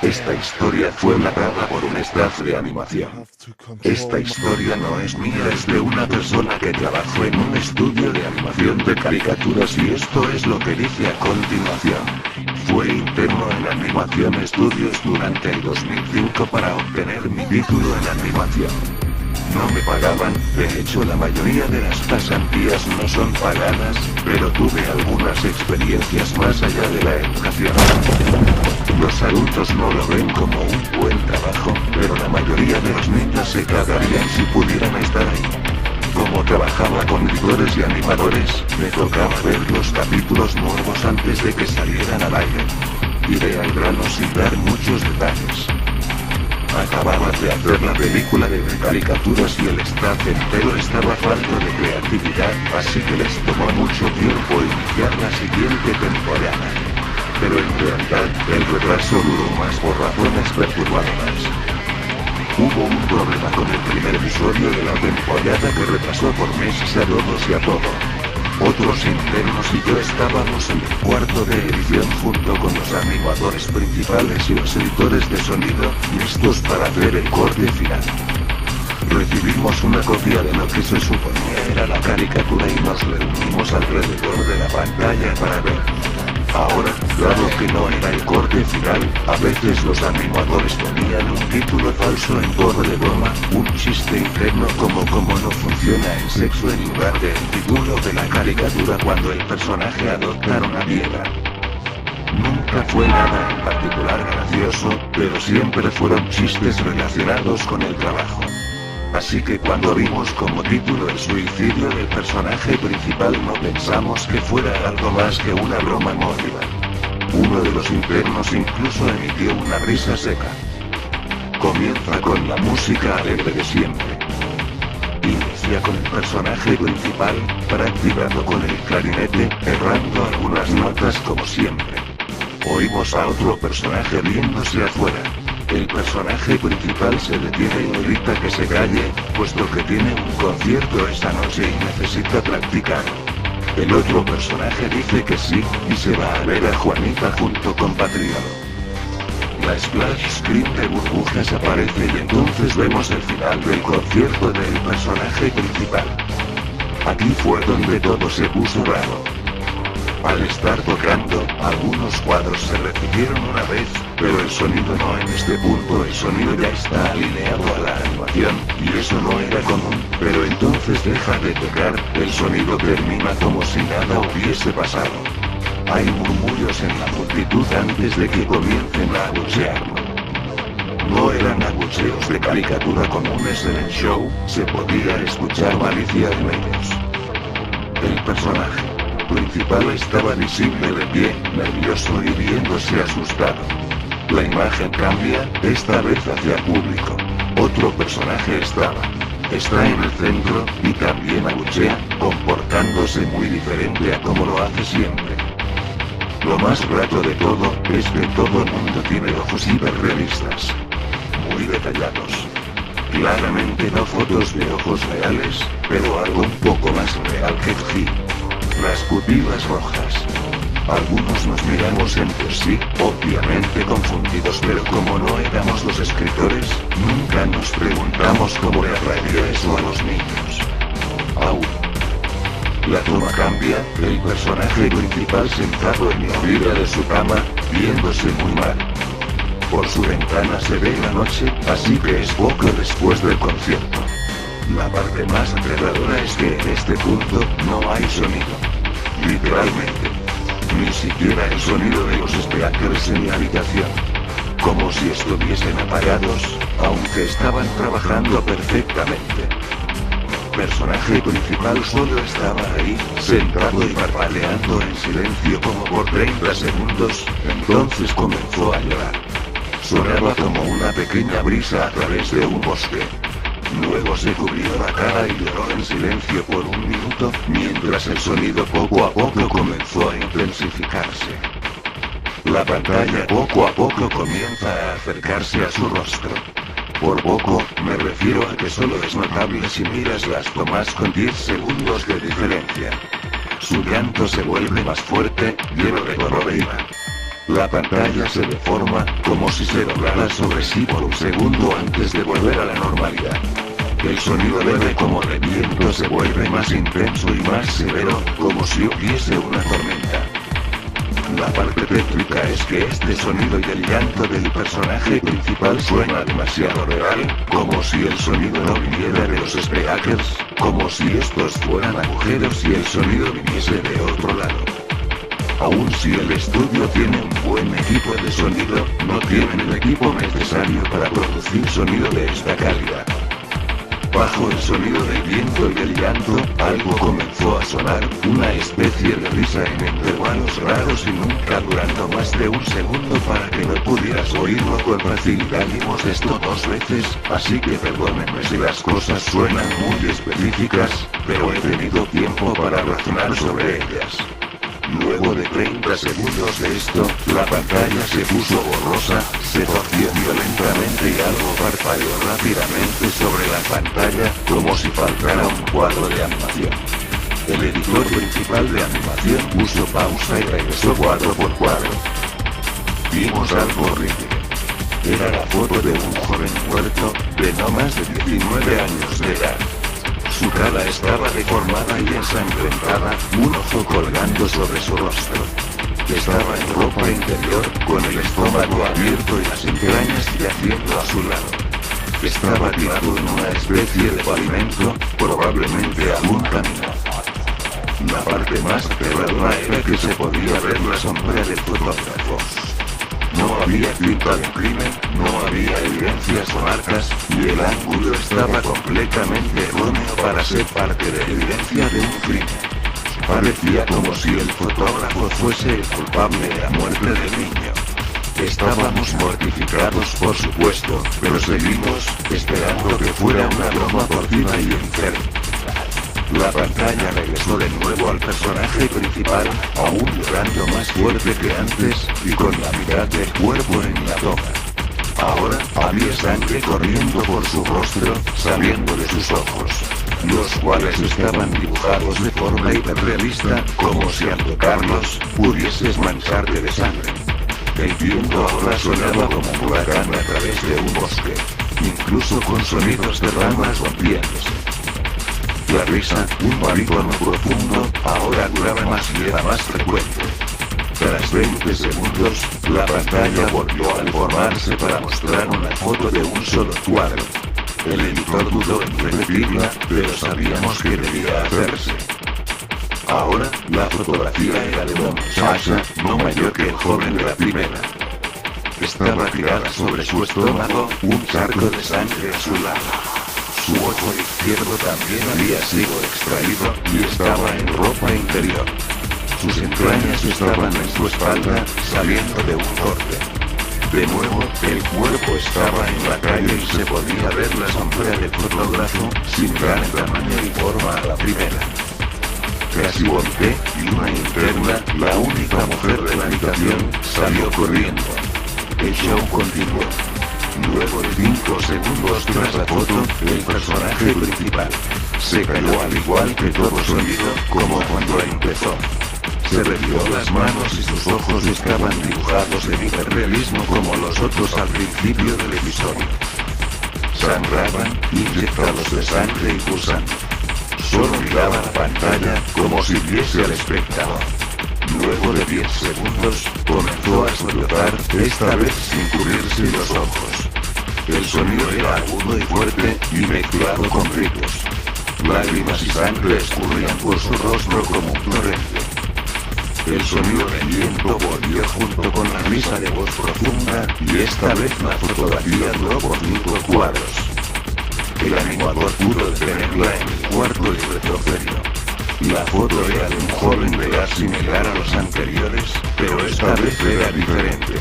Esta historia fue narrada por un staff de animación. Esta historia no es mía, es de una persona que trabajó en un estudio de animación de caricaturas y esto es lo que dice a continuación. Fue interno en Animation Studios durante el 2005 para obtener mi título en animación. No me pagaban, de hecho la mayoría de las pasantías no son pagadas, pero tuve algunas experiencias más allá de la educación. Los adultos no lo ven como un buen trabajo, pero la mayoría de los niños se cagarían si pudieran estar ahí. Como trabajaba con editores y animadores, me tocaba ver los capítulos nuevos antes de que salieran al aire. Iré al grano sin dar muchos detalles. Acababa de hacer la película de caricaturas y el staff entero estaba falto de creatividad, así que les tomó mucho tiempo iniciar la siguiente temporada. Pero en realidad, el retraso duró más por razones perturbadoras. Hubo un problema con el primer episodio de la temporada que retrasó por meses a todos y a todo. Otros internos y yo estábamos en el cuarto de edición junto con los animadores principales y los editores de sonido, listos para hacer el corte final. Recibimos una copia de lo que se suponía era la caricatura y nos reunimos alrededor de la pantalla para ver. Ahora, dado que no era el corte final, a veces los animadores ponían un título falso en tono de broma, un chiste interno como cómo no funciona el sexo en lugar del título de la caricatura cuando el personaje adopta una piedra. Nunca fue nada en particular gracioso, pero siempre fueron chistes relacionados con el trabajo. Así que cuando vimos como título el suicidio del personaje principal no pensamos que fuera algo más que una broma mórbida. Uno de los internos incluso emitió una risa seca. Comienza con la música alegre de siempre. Inicia con el personaje principal, practicando con el clarinete, errando algunas notas como siempre. Oímos a otro personaje riéndose afuera. El personaje principal se detiene y grita que se calle, puesto que tiene un concierto esa noche y necesita practicar. El otro personaje dice que sí, y se va a ver a Juanita junto con Patriado. La splash screen de burbujas aparece y entonces vemos el final del concierto del personaje principal. Aquí fue donde todo se puso raro. Al estar tocando, algunos cuadros se repitieron una vez, pero el sonido no en este punto, el sonido ya está alineado a la animación, y eso no era común, pero entonces deja de tocar, el sonido termina como si nada hubiese pasado. Hay murmullos en la multitud antes de que comiencen a abuchearlo. No eran abucheos de caricatura comunes en el show, se podía escuchar malicia en ellos. El personaje principal estaba visible de pie, nervioso y viéndose asustado. La imagen cambia, esta vez hacia el público. Otro personaje está en el centro, y también abuchea, comportándose muy diferente a como lo hace siempre. Lo más raro de todo, es que todo el mundo tiene ojos hiperrealistas. Muy detallados. Claramente no fotos de ojos reales, pero algo un poco más real que G. Las pupilas rojas. Algunos nos miramos entre sí, obviamente confundidos, pero como no éramos los escritores, nunca nos preguntamos cómo le arraigaría eso a los niños. Aún. La toma cambia, el personaje principal sentado en la orilla de su cama, viéndose muy mal. Por su ventana se ve la noche, así que es poco después del concierto. La parte más aterradora es que en este punto, no hay sonido. Literalmente. Ni siquiera el sonido de los speakers en la habitación. Como si estuviesen apagados, aunque estaban trabajando perfectamente. Personaje principal solo estaba ahí, sentado y parpadeando en silencio como por 30 segundos, entonces comenzó a llorar. Sonaba como una pequeña brisa a través de un bosque. Luego se cubrió la cara y lloró en silencio por un minuto, mientras el sonido poco a poco comenzó a intensificarse. La pantalla poco a poco comienza a acercarse a su rostro. Por poco, me refiero a que solo es notable si miras las tomas con 10 segundos de diferencia. Su llanto se vuelve más fuerte, lleno de dolor e ira. La pantalla se deforma, como si se doblara sobre sí por un segundo antes de volver a la normalidad. El sonido leve como de viento se vuelve más intenso y más severo, como si hubiese una tormenta. La parte tétrica es que este sonido y el llanto del personaje principal suena demasiado real, como si el sonido no viniera de los speakers, como si estos fueran agujeros y el sonido viniese de otro lado. Aun si el estudio tiene un buen equipo de sonido, no tienen el equipo necesario para producir sonido de esta calidad. Bajo el sonido del viento y del llanto, algo comenzó a sonar, una especie de risa en intervalos raros y nunca durando más de un segundo para que no pudieras oírlo con facilidad. Vimos esto 2 veces, así que perdónenme si las cosas suenan muy específicas, pero he tenido tiempo para razonar sobre ellas. Luego de 30 segundos de esto, la pantalla se puso borrosa, se torció violentamente y algo parpadeó rápidamente sobre la pantalla, como si faltara un cuadro de animación. El editor principal de animación puso pausa y regresó cuadro por cuadro. Vimos algo horrible. Era la foto de un joven muerto, de no más de 19 años de edad. Su cara estaba deformada y ensangrentada, un ojo colgando sobre su rostro. Estaba en ropa interior, con el estómago abierto y las entrañas yaciendo a su lado. Estaba tirado en una especie de pavimento, probablemente aún caminando. La parte más aterradora era que se podía ver la sombra del fotógrafo. No había cinta de crimen, no había evidencias o marcas, y el ángulo estaba completamente erróneo para ser parte de evidencia de un crimen. Parecía como si el fotógrafo fuese el culpable de la muerte del niño. Estábamos mortificados por supuesto, pero seguimos, esperando que fuera una broma porcina y enferma. La pantalla regresó de nuevo al personaje principal, aún llorando más fuerte que antes, y con la mitad del cuerpo en la toma. Ahora, había sangre corriendo por su rostro, saliendo de sus ojos, los cuales estaban dibujados de forma hiperrealista, como si al tocarlos, pudieses mancharte de sangre. El viento ahora sonaba como un huracán a través de un bosque, incluso con sonidos de ramas rompiéndose. La risa, un barítono profundo, ahora duraba más y era más frecuente. Tras 20 segundos, la pantalla volvió a deformarse para mostrar una foto de un solo cuadro. El editor dudó en repetirla, pero sabíamos que debía hacerse. Ahora, la fotografía era de una muchacha, no mayor que el joven de la primera. Estaba tirada sobre su estómago, un charco de sangre a su lado. Su ojo izquierdo también había sido extraído, y estaba en ropa interior. Sus entrañas estaban en su espalda, saliendo de un corte. De nuevo, el cuerpo estaba en la calle y se podía ver la sombra del fotógrafo, sin gran tamaño y forma a la primera. Casi volteé, y una interna, la única mujer de la habitación, salió corriendo. El show continuó. Luego de 5 segundos tras la foto, el personaje principal se cayó al igual que todo sonido, como cuando empezó. Se retiró las manos y sus ojos estaban dibujados en hiperrealismo como los otros al principio del episodio. Sangraban, inyectados de sangre y pulsando. Solo miraba la pantalla, como si viese al espectador. Luego de 10 segundos, comenzó a sollozar, esta vez sin cubrirse los ojos. El sonido era agudo y fuerte, y mezclado con gritos. Lágrimas y sangre escurrían por su rostro como un torrente. El sonido del viento volvió junto con la risa de voz profunda, y esta vez la fotografía duró por 5 cuadros. El animador pudo detenerla en el cuarto y retrocedió. La foto era de un joven de edad similar a los anteriores, pero esta vez era diferente.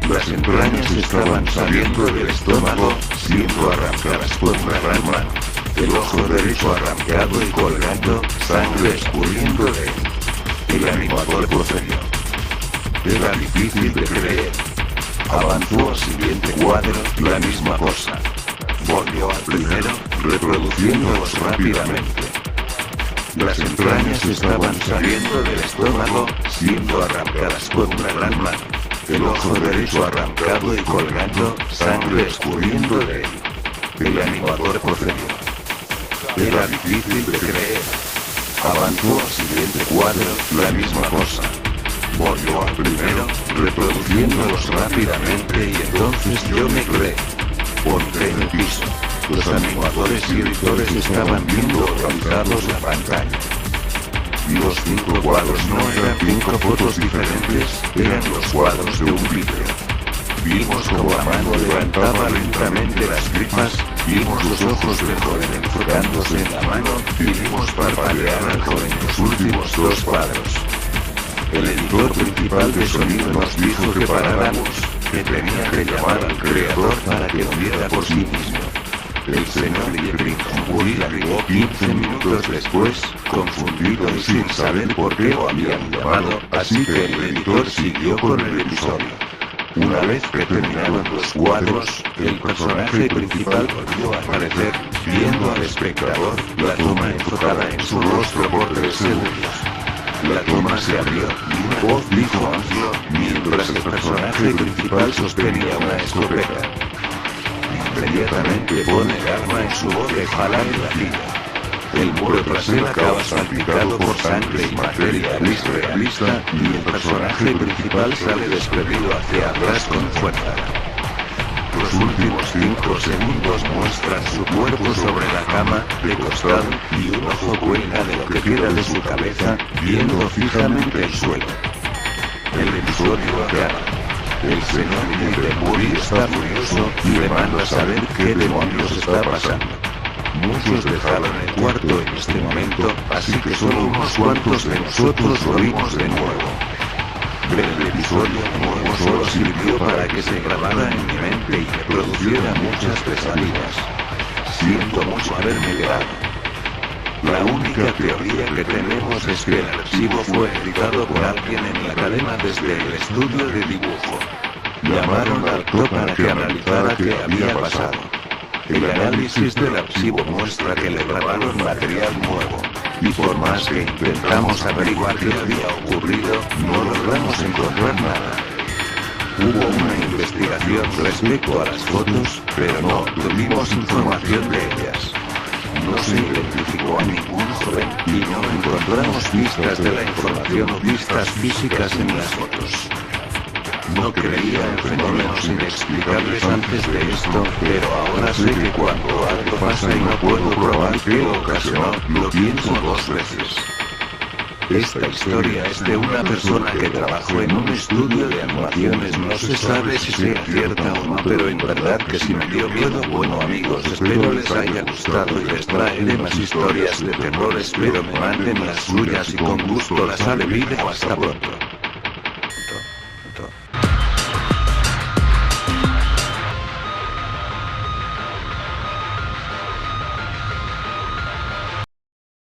Las entrañas estaban saliendo del estómago, siendo arrancadas por una gran mano. El ojo derecho arrancado y colgando, sangre escurriendo de él. El animador procedió. Era difícil de creer. Avanzó al siguiente cuadro, la misma cosa. Volvió al primero, reproduciéndolos rápidamente. Las entrañas estaban saliendo del estómago, siendo arrancadas por una gran mano. El ojo derecho arrancado y colgando, sangre escurriendo de él. El animador procedió. Era difícil de creer. Avanzó al siguiente cuadro, la misma cosa. Volvió al primero, reproduciéndolos rápidamente y entonces yo me creé. Ponte en el piso. Los animadores y editores estaban viendo organizados la pantalla. Los 5 cuadros no eran 5 fotos diferentes, eran los cuadros de un vídeo. Vimos como la mano levantaba lentamente las gripas, vimos los ojos del joven enfocándose en la mano, y vimos parpadear al joven los últimos 2 cuadros. El editor principal de sonido nos dijo que paráramos, que tenía que llamar al creador para que lo viera por sí mismo. El señor Liebringham arribó 15 minutos después, confundido y sin saber por qué lo habían llamado, así que el editor siguió con el episodio. Una vez que terminaron los cuadros, el personaje principal volvió a aparecer, viendo al espectador, la toma enfocada en su rostro por 3 segundos. La toma se abrió, y una voz dijo Angelo, mientras el personaje principal sostenía una escopeta. Inmediatamente pone el arma en su boca y jala en la tira. El muro trasero acaba salpicado por sangre y materia gris realista, y el personaje principal sale desprendido hacia atrás con fuerza. Los últimos 5 segundos muestran su cuerpo sobre la cama, de costado, y un ojo cuelga de lo que queda de su cabeza, viendo fijamente el suelo. El episodio acaba. El señor Liebringham está furioso, y le manda a saber qué demonios está pasando. Muchos dejaron el cuarto en este momento, así que solo unos cuantos de nosotros lo vimos de nuevo. Ver el episodio de nuevo solo sirvió para que se grabara en mi mente y me produciera muchas pesadillas. Siento mucho haberme quedado. La única teoría que tenemos es que el archivo fue editado por alguien en la cadena desde el estudio de dibujo. Llamaron al actor para que analizara qué había pasado. El análisis del archivo muestra que le grabaron material nuevo. Y por más que intentamos averiguar qué había ocurrido, no logramos encontrar nada. Hubo una investigación respecto a las fotos, pero no tuvimos información de ellas. No se identificó a ningún joven, y no encontramos pistas de la información o pistas físicas en las fotos. No creía en fenómenos inexplicables antes de esto, pero ahora sé que cuando algo pasa y no puedo probar qué lo ocasionó, lo pienso 2 veces. Esta historia es de una persona que trabajó en un estudio de animaciones. No se sabe si sea cierta o no, pero en verdad que si me dio miedo. Bueno amigos, espero les haya gustado y les traeré más historias de terror. Espero me manden las suyas y con gusto las haré video. Hasta pronto.